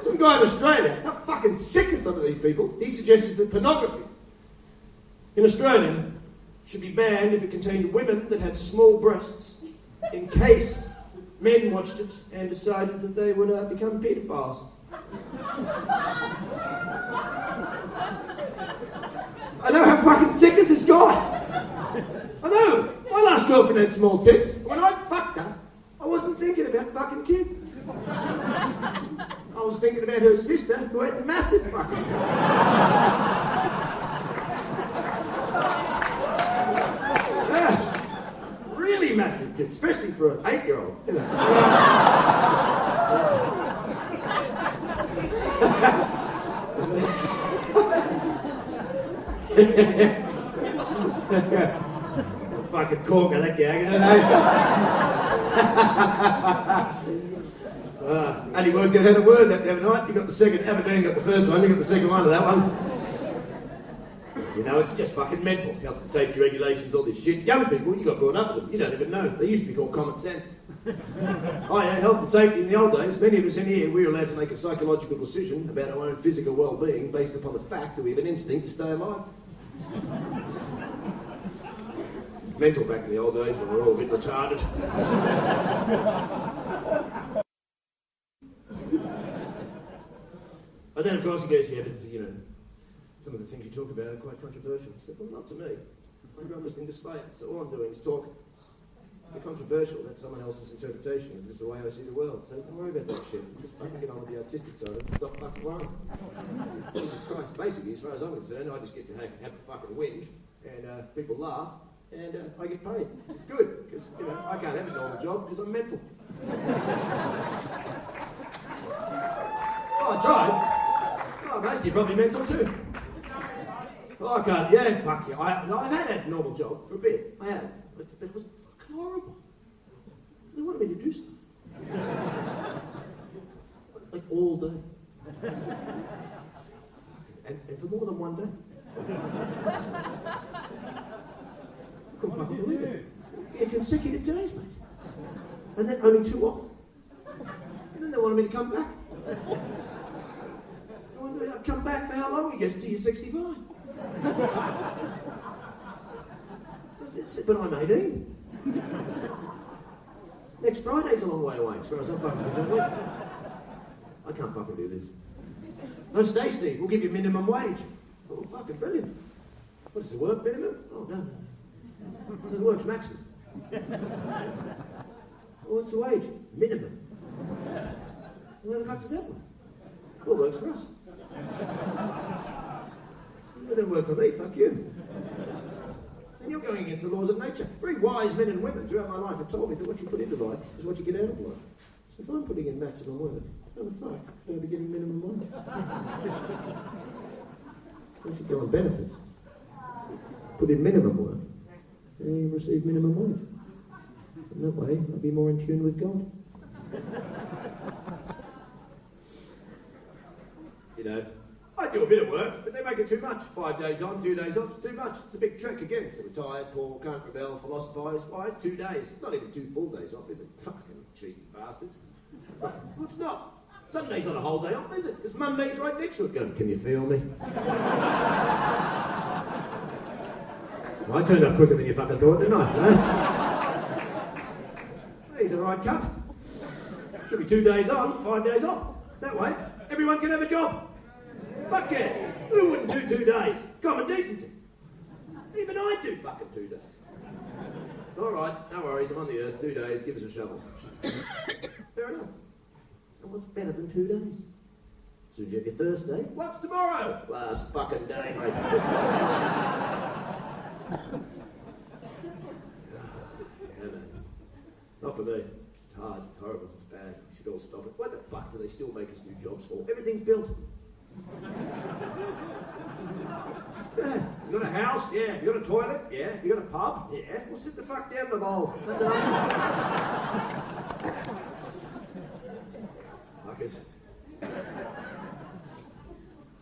Some guy in Australia, how fucking sick are some of these people, he suggested that pornography in Australia should be banned if it contained women that had small breasts, in case men watched it and decided that they would become paedophiles. I know, how fucking sick is this guy? I know, my last girlfriend had small tits. When I fucked her, I wasn't thinking about fucking kids. I was thinking about her sister who had massive fucking tits. Yeah, really massive tits, especially for an 8-year-old. You know. Fucking corker, that gag, I don't know. Only worked out how to word that the other night. You got the second, Aberdeen got the first one, you got the second one of that one. You know, it's just fucking mental. Health and safety regulations, all this shit. Young people, you got brought up with them. You don't even know. They used to be called common sense. Oh yeah, health and safety in the old days, many of us in here, we were allowed to make a psychological decision about our own physical well-being based upon the fact that we have an instinct to stay alive. Mental back in the old days when we were all a bit retarded. And then of course he goes, yeah, but you know, some of the things you talk about are quite controversial. I said, well, not to me. I'm listening to Slayer, so all I'm doing is talking. They're controversial, that's someone else's interpretation. It's just the way I see the world. So don't worry about that shit. Just fucking get on with the artistic side and stop fucking worrying. Jesus Christ. Basically, as far as I'm concerned, I just get to have a fucking whinge, and people laugh, and I get paid. It's good, because, you know, I can't have a normal job because I'm mental. Oh, I tried. Oh, most of you probably mental too. Oh, I can't, yeah, fuck you. I've had a normal job for a bit. I have. But it was fucking horrible. They wanted me to do stuff. Like all day. And for more than one day. I couldn't fucking believe it. Yeah, consecutive days, mate. And then only 2 off. And then they wanted me to come back. I'd come back for how long? You get to you're 65. But I'm 18. Next Friday's a long way away, as far as I'm fucking concerned. I can't fucking do this. No, stay, Steve. We'll give you minimum wage. Oh, fucking brilliant. What is the work minimum? Oh, no. The work's maximum. Well, what's the wage? Minimum. Where the fuck does that work? Well, it works for us. It didn't work for me, fuck you. And you're going against the laws of nature. Very wise men and women throughout my life have told me that what you put into life is what you get out of life. So if I'm putting in maximum work, how the fuck should I be getting minimum wage? I should go on benefits. Put in minimum work, and you receive minimum wage. And that way, I'll be more in tune with God. You know, I do a bit of work, but they make it too much. 5 days on, 2 days off, it's too much. It's a big trek again. So retired, poor, can't rebel, philosophise. Why? 2 days. It's not even 2 full days off, is it? Fucking cheap bastards. Well, it's not. Sunday's not a whole day off, is it? Because Monday's right next to it. Going, can you feel me? Well, I turned up quicker than you fucking thought, didn't I? He's a right cut. Should be 2 days on, 5 days off. That way, everyone can have a job. Fuck yeah. Who wouldn't do 2 days? Common decency. Even I'd do fucking 2 days. All right, no worries, I'm on the earth, 2 days, give us a shovel. Fair enough. And what's better than 2 days? As soon as you have your first day, what's tomorrow? Last fucking day, mate. Yeah, man. Not for me. It's hard, it's horrible, it's bad. We should all stop it. What the fuck do they still make us do jobs for? Everything's built. Yeah, you got a house? Yeah. You got a toilet? Yeah. You got a pub? Yeah. Well, sit the fuck down and evolve. That's enough. Fuckers.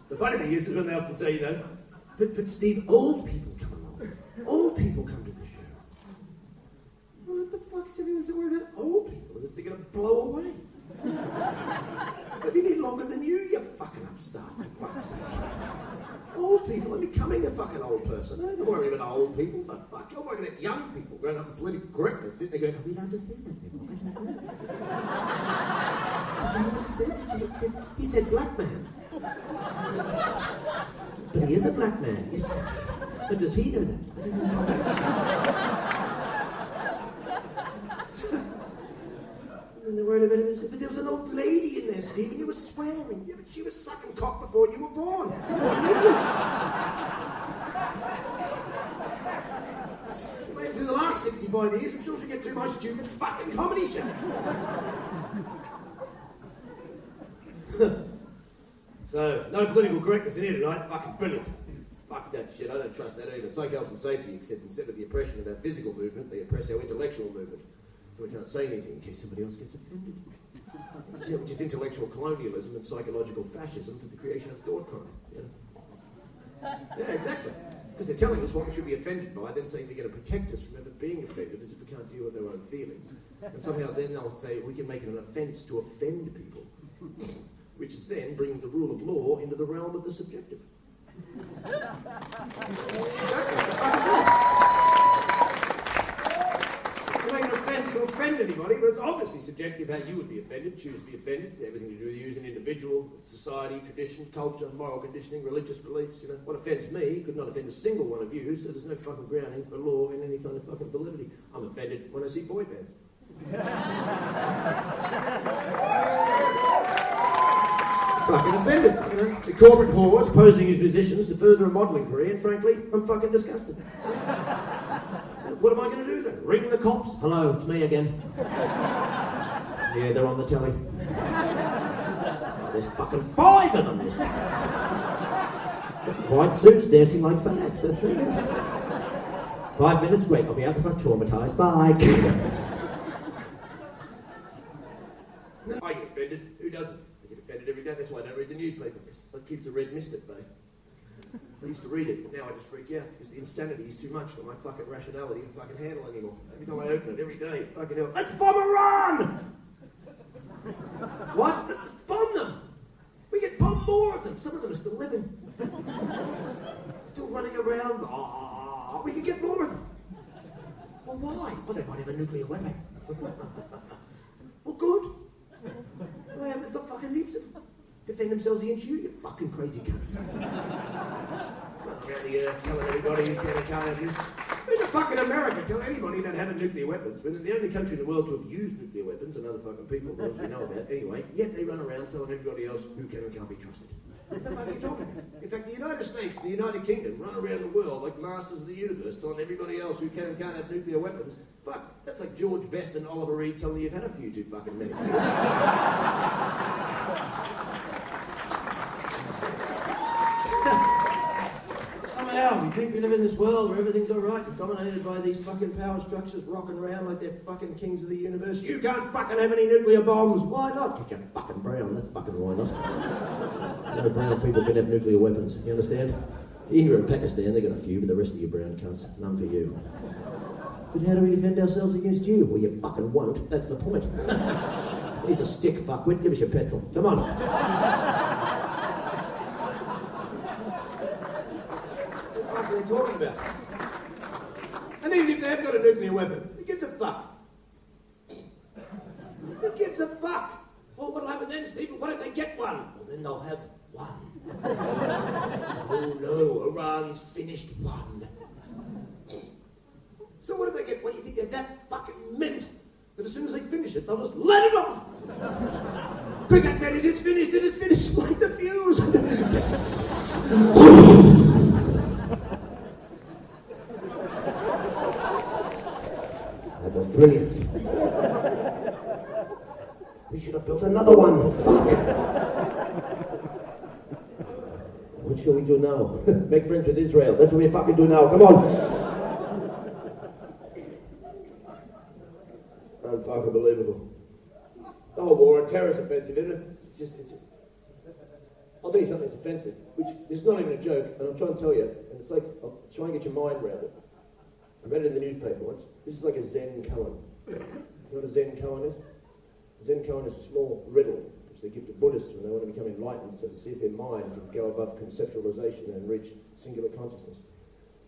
The funny thing is when they often say, you know, but Steve, old people come along. Old people come to the show. Well, what the fuck is everyone so worried about old people? They're going to blow away. Maybe you need longer than start, for fuck's sake. Old people, I'm becoming a fucking old person. I'm not worried about old people, for fuck. I'm worried about young people growing up in political correctness, sitting there going, are we allowed to say that anymore? Did you know what he said? He said black man. But he is a black man. But does he know that? I don't know. And they're worried about him. But there was an old lady in there, Steve, and you were swearing. Yeah, but she was sucking cock before you were born. She went through the last 65 years. I'm sure she'll get through my stupid fucking comedy show. So, no political correctness in here tonight. Fucking brilliant. Fuck that shit. I don't trust that either. It's like health and safety, except instead of the oppression of our physical movement, they oppress our intellectual movement. So we can't say anything in case somebody else gets offended. Yeah, which is intellectual colonialism and psychological fascism for the creation of thought crime. Yeah, exactly. Because they're telling us what we should be offended by, then saying they're going to protect us from ever being offended as if we can't deal with our own feelings. And somehow then they'll say we can make it an offence to offend people, which is then bringing the rule of law into the realm of the subjective. You make an offence to offend anybody, but it's obviously subjective how you would be offended, choose to be offended. It's everything to do with you as an individual, society, tradition, culture, moral conditioning, religious beliefs. You know, what offends me could not offend a single one of you, so there's no fucking grounding for law in any kind of fucking validity. I'm offended when I see boy bands. Fucking offended, you know. The corporate whores posing as musicians to further a modelling career, and frankly, I'm fucking disgusted. What am I going to do then? Ring the cops? Hello, it's me again. Yeah, they're on the telly. Oh, there's fucking 5 of them. White suits dancing like fags, that's the thing. 5 minutes, great, I'll be out the front traumatised. Bye. I get offended. Who doesn't? I get offended every day. That's why I don't read the newspaper, because it keeps the red mist at bay. I used to read it, but now I just freak out because the insanity is too much for my fucking rationality to fucking handle anymore. Every time I open it, every day, fucking hell, let's bomb Iran! What? Let's bomb them! We get bomb more of them. Some of them are still living. Still running around. Oh, we could get more of them. Well, why? Well, they might have a nuclear weapon. Well, good. They've got fucking heaps of them. Defend themselves against you, you fucking crazy cunts. Running around the earth telling everybody you can and can't have you. Who's a fucking America telling anybody about having nuclear weapons? We're the only country in the world to have used nuclear weapons, and other fucking people that we know about anyway, yet they run around telling everybody else who can and can't be trusted. What the fuck are you talking about? In fact, the United States and the United Kingdom run around the world like masters of the universe, telling everybody else who can and can't have nuclear weapons. Fuck, that's like George Best and Oliver Reed telling you you've had a few too fucking many. Somehow we think we live in this world where everything's alright, we're dominated by these fucking power structures rocking around like they're fucking kings of the universe. You can't fucking have any nuclear bombs. Why not? Because you're fucking brown. That's fucking why not. No brown people can have nuclear weapons. You understand? India and Pakistan, they got a few, but the rest of you brown cunts, none for you. But how do we defend ourselves against you? Well, you fucking won't. That's the point. He's a stick, fuckwit. Give us your petrol. Come on. What are they talking about? And even if they've got a nuclear weapon, who gives a fuck? Who gives a fuck? Well, what'll happen then, Steve? What if they get one? Well, then they'll have one. Oh no, Iran's finished one. So what if they get one? You think they're that fucking mint that as soon as they finish it, they'll just let it off? Quick, I get it, it's finished, like the fuse. That was brilliant. We should have built another one. Fuck. What shall we do now? Make friends with Israel. That's what we fucking do now. Come on. Unfucking-believable. The whole war on terror is offensive, isn't it? I'll tell you something that's offensive, which this is not even a joke, and I'm trying to tell you, and it's like, I'll try and get your mind around it. I read it in the newspaper once. This is like a Zen koan. You know what a Zen koan is? A Zen koan is a small riddle which they give to Buddhists when they want to become enlightened, so to see if their mind can go above conceptualization and reach singular consciousness.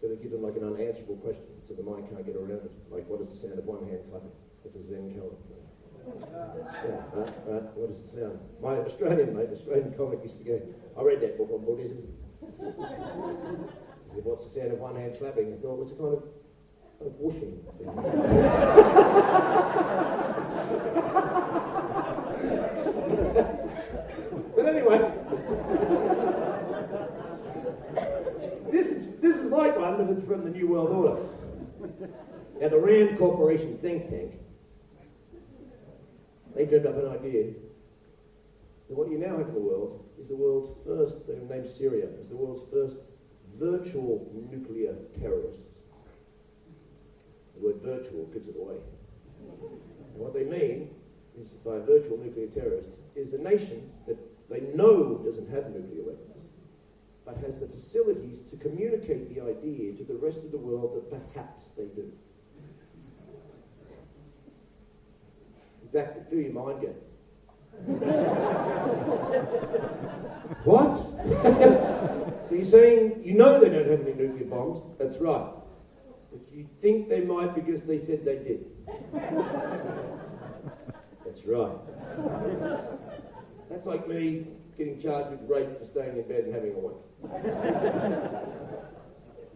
So they give them like an unanswerable question, so the mind can't get around it. Like, what is the sound of one hand clapping? It's a Zen color. Yeah, right. What is the sound? My Australian comic used to go, I read that book on Buddhism. He said, what's the sound of one hand clapping? I thought, well, it's a kind of whooshing thing. But anyway, this is like one, but it's from the New World Order. Now, the Rand Corporation think tank, they dreamt up an idea that what you now have in the world is the world's first, they named Syria as the world's first virtual nuclear terrorists. The word virtual gives it away. And what they mean is, by a virtual nuclear terrorist, is a nation that they know doesn't have nuclear weapons, but has the facilities to communicate the idea to the rest of the world that perhaps they do. Exactly, through your mind game. What? So you're saying you know they don't have any nuclear bombs? That's right. But you think they might because they said they did. That's right. That's like me getting charged with rape for staying in bed and having a wank.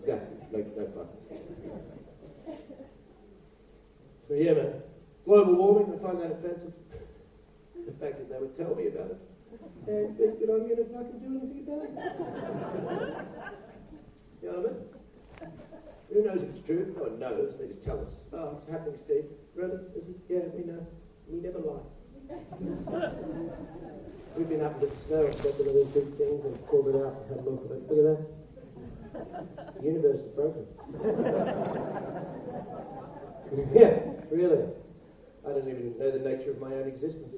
Exactly. Makes no fucking sense. So yeah, man. Global warming, I find that offensive. The fact that they would tell me about it. And think that I'm going to fucking do anything about it. You know what I mean? Who knows if it's true? No one knows. They just tell us. Oh, it's happening, Steve. Really? Is it? Yeah, we know. We never lie. We've been up with the snow and stepped into those big things and pulled it out and had a look at it. Look at that. The universe is broken. Yeah, really. I don't even know the nature of my own existence.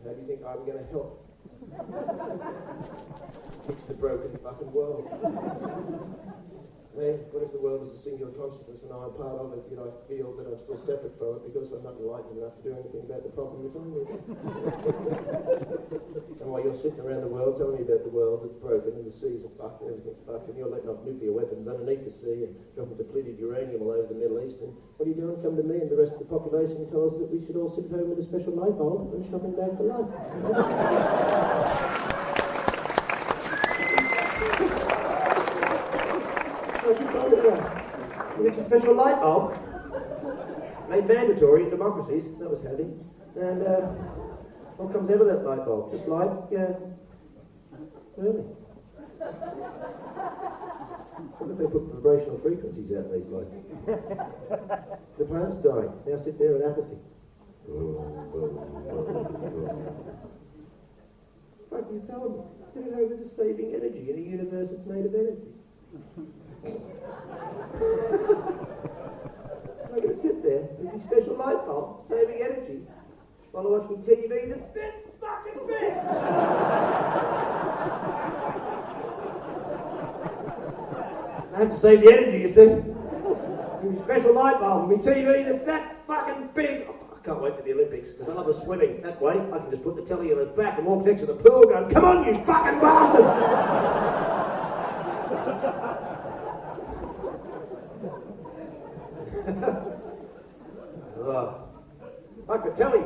How do you think I'm going to help fix the broken fucking world? Hey, what if the world is a singular consciousness and I'm part of it, yet I feel that I'm still separate from it because I'm not enlightened enough to do anything about the problem you're talking about? And while you're sitting around the world telling me about the world that's broken and the seas are fucked and everything's fucked and you're letting off nuclear weapons underneath the sea and dropping depleted uranium all over the Middle East, and what are you doing? Come to me and the rest of the population and tell us that we should all sit at home with a special light bulb and a shopping bag for life. What are you talking about? You get your special light bulb, made mandatory in democracies, that was handy, and what comes out of that light bulb? Just light, early. What if they put vibrational frequencies out in these lights? The planet's dying, now sit there in apathy. What are you telling me? Sit at home with the saving energy in a universe that's made of energy. I'm going to sit there with my special light bulb, saving energy, while I watch my TV that's this fucking big. I have to save the energy, you see. With my special light bulb, my TV that's that fucking big. Oh, I can't wait for the Olympics because I love the swimming. That way, I can just put the telly on its back and walk next to the pool going, come on, you fucking bastards! Like the telly.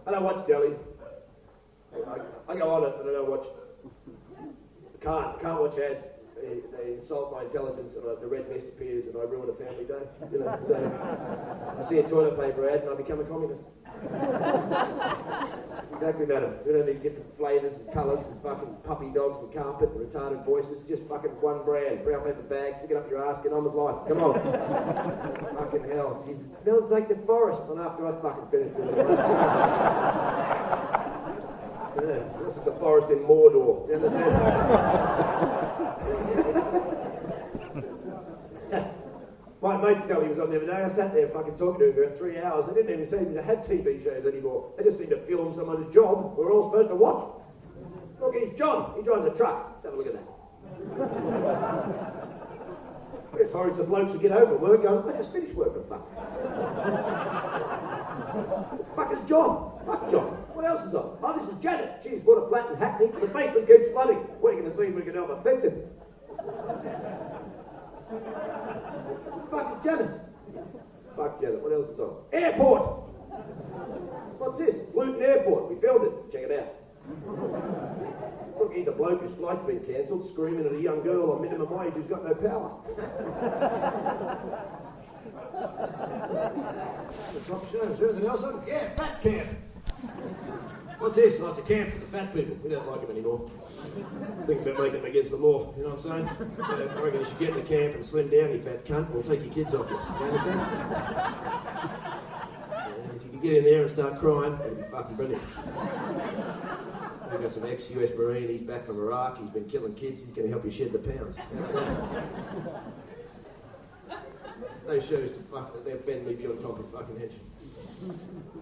I don't watch telly. I go on it, but I don't watch. Can't watch ads. They insult my intelligence, and the red mist appears, and I ruin a family day. You know, so I see a toilet paper ad, and I become a communist. Exactly, madam. We don't need different flavours and colours and fucking puppy dogs and carpet and retarded voices. Just fucking one brand. Brown paper bag, stick it up your ass, get on with life. Come on. Fucking hell. Jeez, it smells like the forest. And after I fucking finish with it. Yeah, this is the forest in Mordor. You understand? My mate told me he was on the other day. I sat there fucking talking to him for about 3 hours. They didn't even seem to have TV shows anymore. They just seemed to film someone's job we're all supposed to watch. Look, he's John. He drives a truck. Let's have a look at that. It's sorry some blokes who get over work going, I just finished work for fuck's sake. Fuck is John? Fuck John. What else is on? Oh, this is Janet. She's bought a flat in Hackney and the basement keeps flooding. We're going to see if we can help her fix it. What the fuck is Janet? Fuck Janet. What else is on? Airport! What's this? Mutant Airport. We filmed it. Check it out. Look, he's a bloke whose flight's been cancelled, screaming at a young girl on minimum wage who's got no power. The top show. Is there anything else on? Yeah, fat camp. What's this? Oh, it's a camp for the fat people. We don't like them anymore. Think about making them against the law, you know what I'm saying? So I reckon you should get in the camp and slim down, you fat cunt, and we'll take your kids off you. You understand? And if you can get in there and start crying, that'd be fucking brilliant. We've got some ex-US Marine, he's back from Iraq, he's been killing kids, he's going to help you shed the pounds. Those shows to fuck, they offend me beyond comprehension.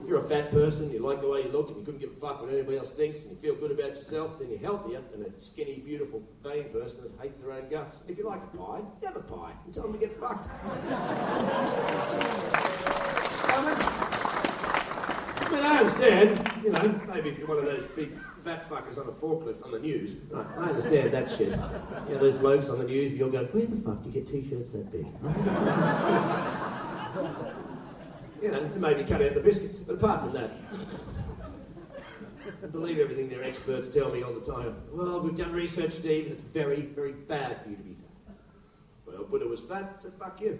If you're a fat person, you like the way you look, and you couldn't give a fuck what anybody else thinks, and you feel good about yourself, then you're healthier than a skinny, beautiful, vain person that hates their own guts. And if you like a pie, have a pie, and tell them to get fucked. I mean, I understand, you know, maybe if you're one of those big fat fuckers on a forklift on the news, right, I understand that shit. You know, those blokes on the news, you'll go, where the fuck do you get t-shirts that big? You know, maybe cut out the biscuits, but apart from that, I believe everything their experts tell me all the time. Well, we've done research, Steve, and it's very, very bad for you to be fat. Well, Buddha was fat, so fuck you.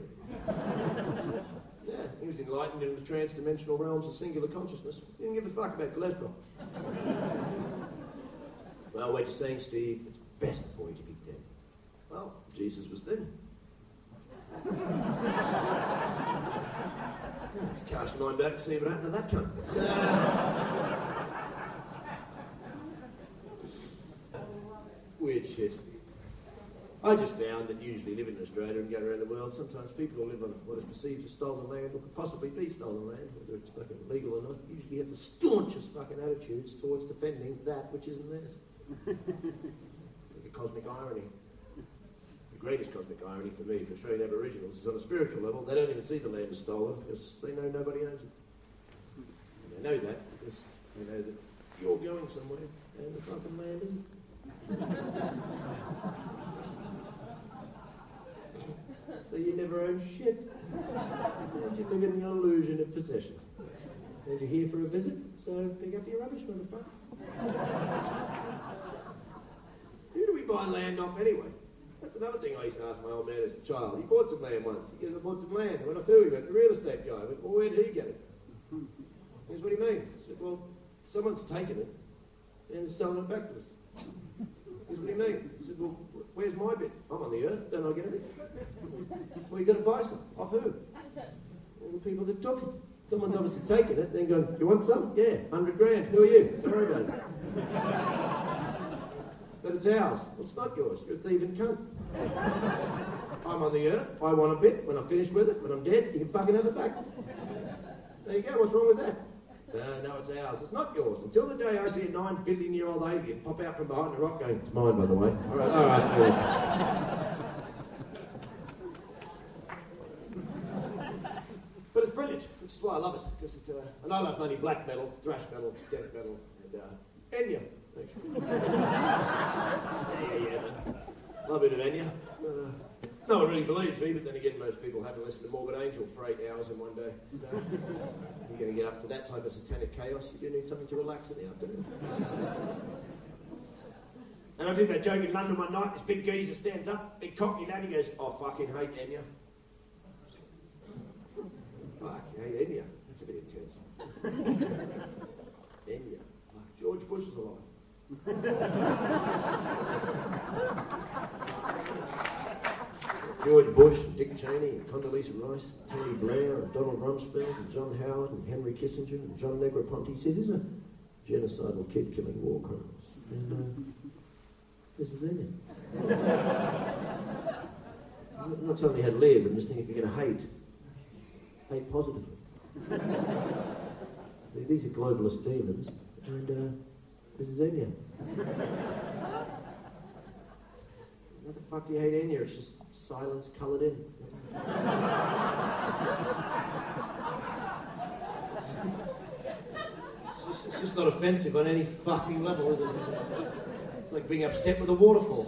Yeah, he was enlightened into the trans-dimensional realms of singular consciousness. He didn't give a fuck about cholesterol. Well, we're just saying, Steve, it's better for you to be thin. Well, Jesus was thin. Cast your mind back and see what happened to that cunt. So, weird shit. I just found that usually living in Australia and going around the world, sometimes people who live on what is perceived as stolen land or could possibly be stolen land, whether it's fucking legal or not, usually have the staunchest fucking attitudes towards defending that which isn't theirs. It's like a cosmic irony. The greatest cosmic irony for me, for Australian Aboriginals, is on a spiritual level, they don't even see the land as stolen because they know nobody owns it. And they know that because they know that you're going somewhere and the fucking land isn't. So you never own shit. And you live in an illusion of possession. And you're here for a visit, so pick up your rubbish, motherfucker. Who do we buy land off anyway? That's another thing I used to ask my old man as a child. He bought some land once. He goes, I bought some land. When I flew, he went, the real estate guy. I went, well, where did he get it? He goes, what do you mean? I said, well, someone's taken it and selling it back to us. He goes, what do you mean? I said, well, where's my bit? I'm on the earth, don't I get it? Well, you got to buy some. Off who? All the people that took it. Someone's obviously taken it, then going, you want some? Yeah, 100 grand. Who are you? Don't worry about it. But it's ours. Well, it's not yours. You're a thieving cunt. I'm on the earth. I want a bit. When I'm finished with it, when I'm dead, you can fucking have it back. There you go. What's wrong with that? No, it's ours. It's not yours. Until the day I see a 9 billion-year-old alien pop out from behind a rock going, it's mine, by the way. All right. But it's brilliant, which is why I love it, because it's and I love mainly black metal, thrash metal, death metal, and Enya. Yeah, man. Love a bit of Enya. No one really believes me, but then again, most people haven't listened to Morbid Angel for 8 hours in one day. So, you're going to get up to that type of satanic chaos, you do need something to relax in the afternoon. And I did that joke in London one night, this big geezer stands up, big cockney lad, he goes, I fucking hate Enya. Fuck, you hate Enya? That's a bit intense. Enya. Fuck, George Bush is alive. George Bush, and Dick Cheney, and Condoleezza Rice, Tony Blair, and Donald Rumsfeld, and John Howard, and Henry Kissinger, and John Negroponte. See, these are genocidal, kid-killing war criminals. And this is in it. I'm not telling you how to live, I'm just thinking if you're going to hate positively. These are globalist demons, and this is Enya. What the fuck do you hate Enya? It's just silence coloured in. It's just It's just not offensive on any fucking level, is it? It's like being upset with a waterfall.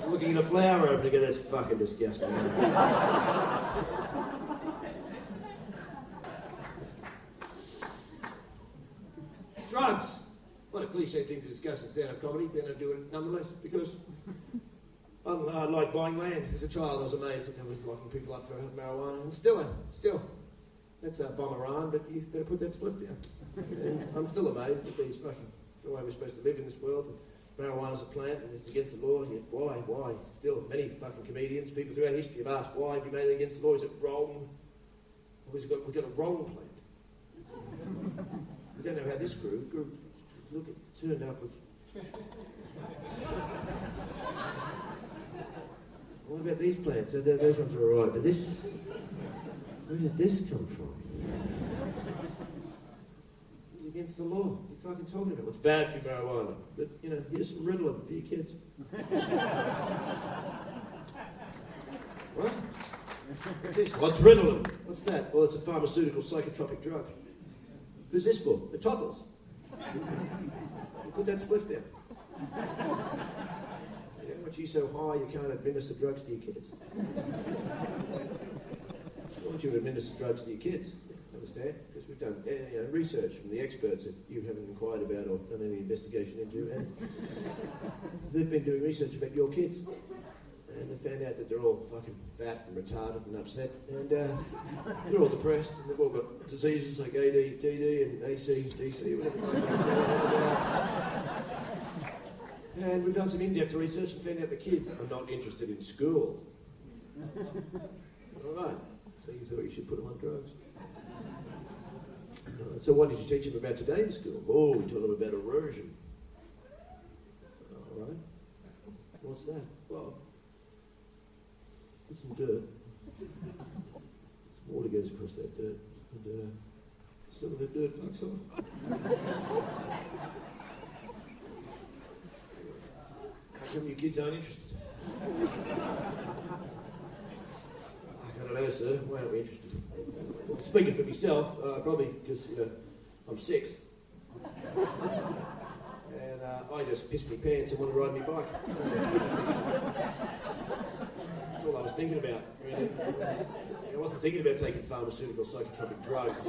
Looking at a flower open and go, that's fucking disgusting. Drugs. What a cliche thing to discuss in stand-up comedy, but I do it nonetheless, because I like buying land. As a child, I was amazed that they were locking people up for marijuana, and still. That's a bomb Iran, but you better put that split down. And I'm still amazed that these fucking, the way we're supposed to live in this world, marijuana's a plant and it's against the law. Yet why? Still, many fucking comedians, people throughout history have asked, why have you made it against the law? Is it wrong? Or we've got a wrong plant. We don't know how this grew. Look, it turned up with... What about these plants? Those ones are all right, but this... Where did this come from? It's against the law. What are you fucking talking about? What's bad for marijuana? But, here's some Ritalin for your kids. What? What's this? What's Ritalin? What's that? Well, it's a pharmaceutical psychotropic drug. Who's this for? The toddlers. Put that spliff down. What you so high you can't administer drugs to your kids? Why don't you administer drugs to your kids? Understand? Because we've done research from the experts that you haven't inquired about or done any investigation into, and they've been doing research about your kids. And they found out that they're all fucking fat and retarded and upset, and they're all depressed, and they've all got diseases like AD, DD, and AC, DC, whatever. And we've done some in-depth research and found out the kids are not interested in school. All right, so you thought you should put them on drugs. So what did you teach them about today in school? Oh, we taught them about erosion. All right. What's that? Well, there's some dirt. Some water goes across that dirt, and some of the dirt fucks off. How come your kids aren't interested? I don't know, sir. Why aren't we interested? Speaking for myself, probably because I'm 6. And I just pissed my pants and want to ride my bike. That's all I was thinking about, really. I wasn't thinking about taking pharmaceutical psychotropic drugs.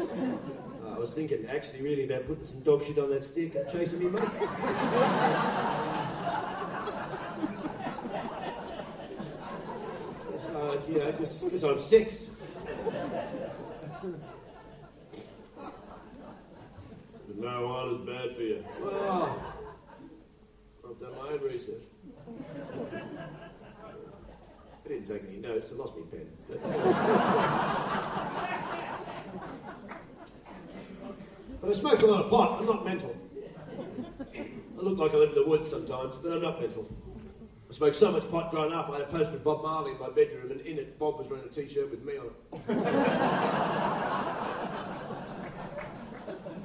I was thinking actually really about putting some dog shit on that stick and chasing me mate. Because I'm 6. But marijuana's bad for you. Well, I've done my own research. I didn't take any notes, I lost my pen. But I smoked a lot of pot, I'm not mental. I look like I live in the woods sometimes, but I'm not mental. I smoked so much pot growing up, I had a poster of Bob Marley in my bedroom, and in it, Bob was wearing a t-shirt with me on it.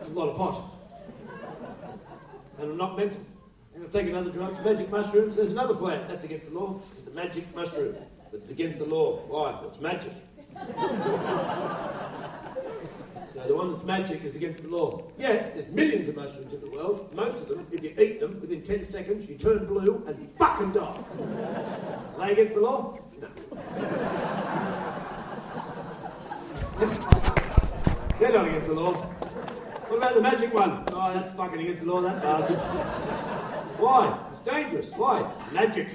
A lot of pot. And I'm not mental. And I've taken other drugs, magic mushrooms. There's another plant, that's against the law. It's a magic mushroom, but it's against the law. Why? Well, it's magic. So the one that's magic is against the law. Yeah, there's millions of mushrooms in the world. Most of them, if you eat them, within 10 seconds, you turn blue and you fucking die. Are they against the law? No. They're not against the law. What about the magic one? Oh, that's fucking against the law, that bastard. Why? It's dangerous. Why? It's magic.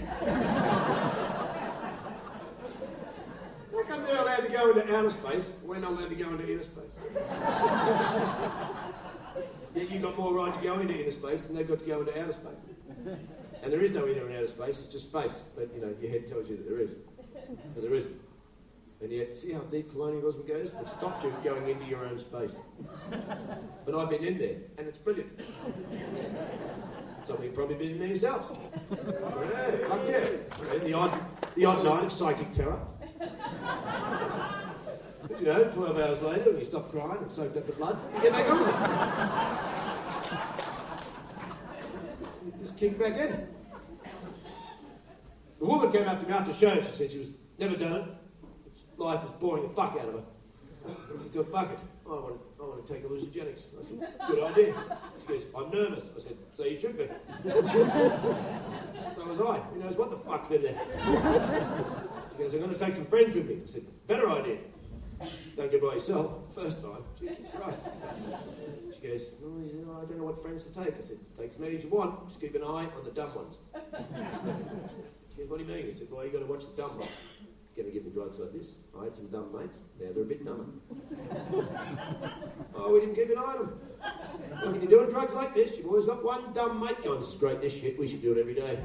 How come they're allowed to go into outer space, we're not allowed to go into inner space? Yet you've got more right to go into inner space than they've got to go into outer space. And there is no inner and outer space, it's just space. But, your head tells you that there is. But there isn't. And yet, see how deep colonialism goes? It stopped you going into your own space. But I've been in there, and it's brilliant. Some of you have probably been in there yourselves. Yeah, fuck yeah. And the odd night of psychic terror. But 12 hours later, when you stop crying and soaked up the blood, you get back on with it. You just kick back in. The woman came up to me after the show, she said she was never done it. Life was boring the fuck out of her. She said, fuck it, I want to take hallucinogenics. I said, good idea. She goes, I'm nervous. I said, so you should be. So was I. Who knows what the fuck's in there? She goes, I'm going to take some friends with me. I said, better idea. Don't go by yourself. First time. Jesus Christ. She goes, oh, I don't know what friends to take. I said, take as many as you want. Just keep an eye on the dumb ones. She goes, what do you mean? I said, well, you got to watch the dumb ones. Going to give me drugs like this. I had some dumb mates. Now they're a bit dumber. Oh, we didn't keep an eye on them. When you're doing drugs like this, you've always got one dumb mate going, this is great, this shit, we should do it every day.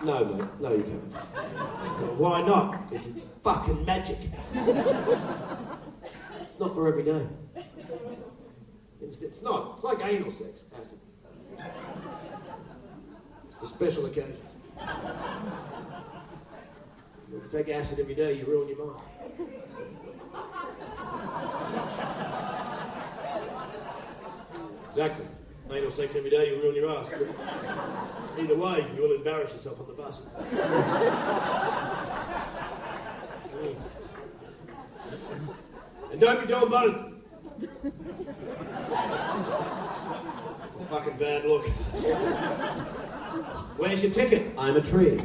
No, mate, no you can't. Well, why not? Because it's fucking magic. It's not for every day. It's not. It's like anal sex, acid. It's for special occasions. If you take acid every day, you ruin your mind. Exactly. Anal sex every day, you ruin your ass. Either way, you will embarrass yourself on the bus. And don't be doing both. It's a fucking bad look. Where's your ticket? I'm a tree.